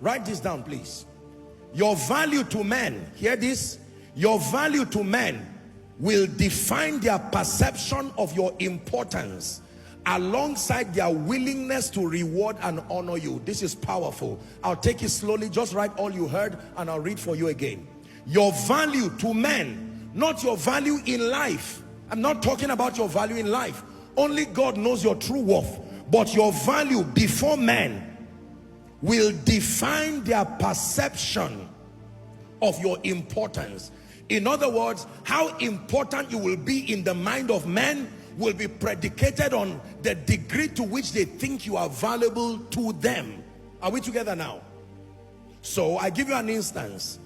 Write this down, please. Your value to men, hear this, your value to men will define their perception of your importance alongside their willingness to reward and honor you. This is powerful. I'll take it slowly. Just write all you heard and I'll read for you again. Your value to men, not your value in life. I'm not talking about your value in life. Only God knows your true worth. But your value before men will define their perception of your importance. In other words, how important you will be in the mind of men will be predicated on the degree to which they think you are valuable to them. Are we together now? So I give you an instance.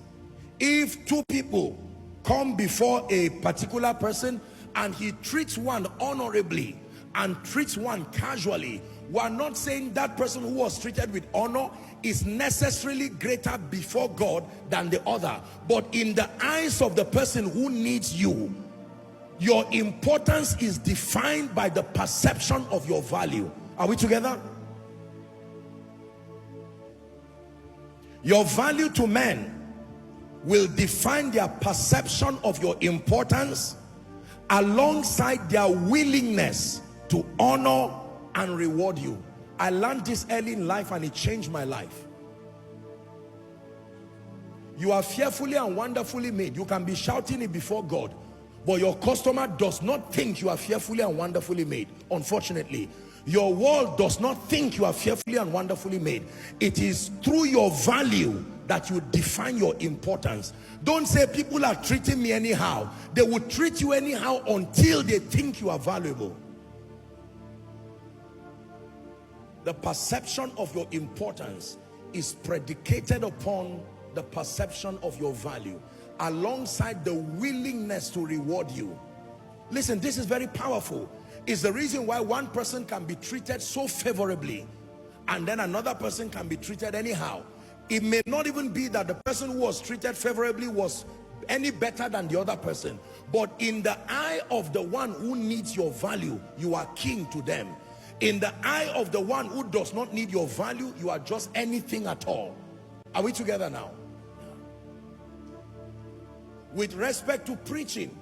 If two people come before a particular person and he treats one honorably and treats one casually, we are not saying that person who was treated with honor is necessarily greater before God than the other. But in the eyes of the person who needs you, your importance is defined by the perception of your value. Are we together? Your value to men will define their perception of your importance alongside their willingness to honor and reward you. I learned this early in life and it changed my life. You are fearfully and wonderfully made. You can be shouting it before God, but your customer does not think you are fearfully and wonderfully made. Unfortunately, your world does not think you are fearfully and wonderfully made. It is through your value that you define your importance. Don't say people are treating me anyhow. They will treat you anyhow until they think you are valuable. The perception of your importance is predicated upon the perception of your value, alongside the willingness to reward you. Listen, this is very powerful. It's the reason why one person can be treated so favorably and then another person can be treated anyhow. It may not even be that the person who was treated favorably was any better than the other person, but in the eye of the one who needs your value, you are king to them. In the eye of the one who does not need your value, you are just anything at all. Are we together now? With respect to preaching,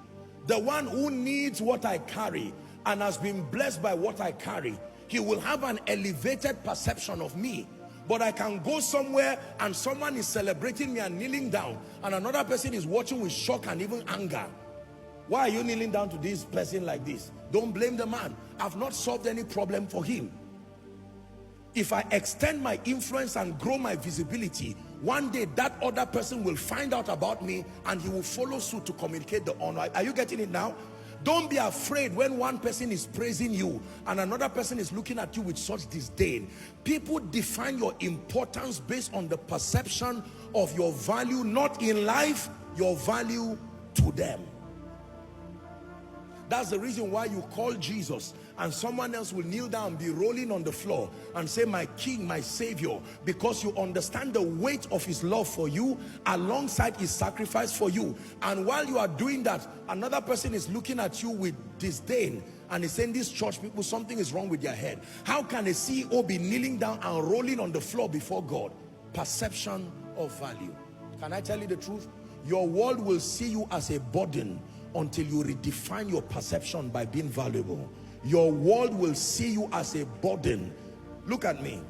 the one who needs what I carry and has been blessed by what I carry, he will have an elevated perception of me. But I can go somewhere and someone is celebrating me and kneeling down, and another person is watching with shock and even anger. Why are you kneeling down to this person like this? Don't blame the man. I've not solved any problem for him. If I extend my influence and grow my visibility, one day that other person will find out about me and he will follow suit to communicate the honor. Are you getting it now? Don't be afraid when one person is praising you and another person is looking at you with such disdain. People define your importance based on the perception of your value, not in life, your value to them. That's the reason why you call Jesus and someone else will kneel down and be rolling on the floor and say, my King, my Savior, because you understand the weight of his love for you alongside his sacrifice for you. And while you are doing that, another person is looking at you with disdain and is saying, these church people, something is wrong with their head. How can a CEO be kneeling down and rolling on the floor before God? Perception of value. Can I tell you the truth? Your world will see you as a burden until you redefine your perception by being valuable. Your world will see you as a burden. Look at me.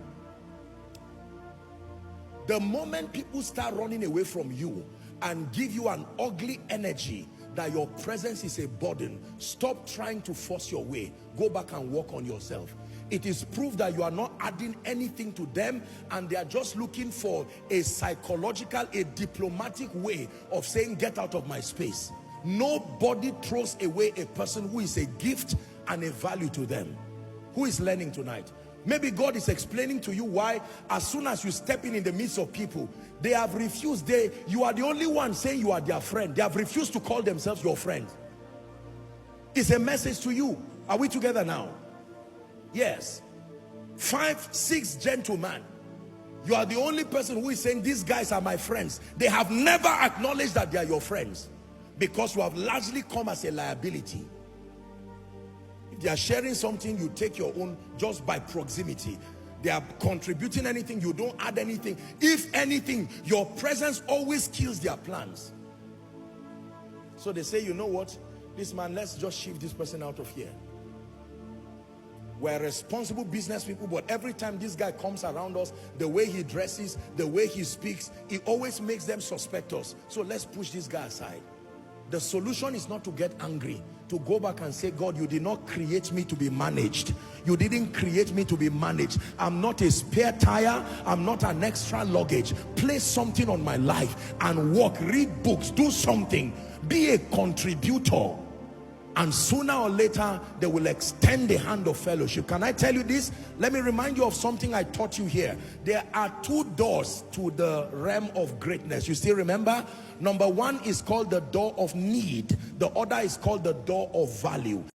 The moment people start running away from you and give you an ugly energy that your presence is a burden, stop trying to force your way. Go back and work on yourself. It is proof that you are not adding anything to them and they are just looking for a psychological, a diplomatic way of saying, get out of my space. Nobody throws away a person who is a gift and a value to them. Who is learning tonight? Maybe God is explaining to you why as soon as you step in the midst of people, they have refused. You are the only one saying you are their friend. They have refused to call themselves your friend. It's a message to you. Are we together now? Yes. 5, 6 gentlemen. You are the only person who is saying these guys are my friends. They have never acknowledged that they are your friends, because you have largely come as a liability. If they are sharing something, you take your own just by proximity. They are contributing anything, you don't add anything. If anything, your presence always kills their plans. So they say, you know what, this man, let's just shift this person out of here. We're responsible business people, but every time this guy comes around us, the way he dresses, the way he speaks, it always makes them suspect us. So let's push this guy aside. The solution is not to get angry, to go back and say, God, you did not create me to be managed. You didn't create me to be managed. I'm not a spare tire. I'm not an extra luggage. Place something on my life and walk, read books, do something. Be a contributor. And sooner or later, they will extend the hand of fellowship. Can I tell you this? Let me remind you of something I taught you here. There are two doors to the realm of greatness. You still remember? Number one is called the door of need. The other is called the door of value.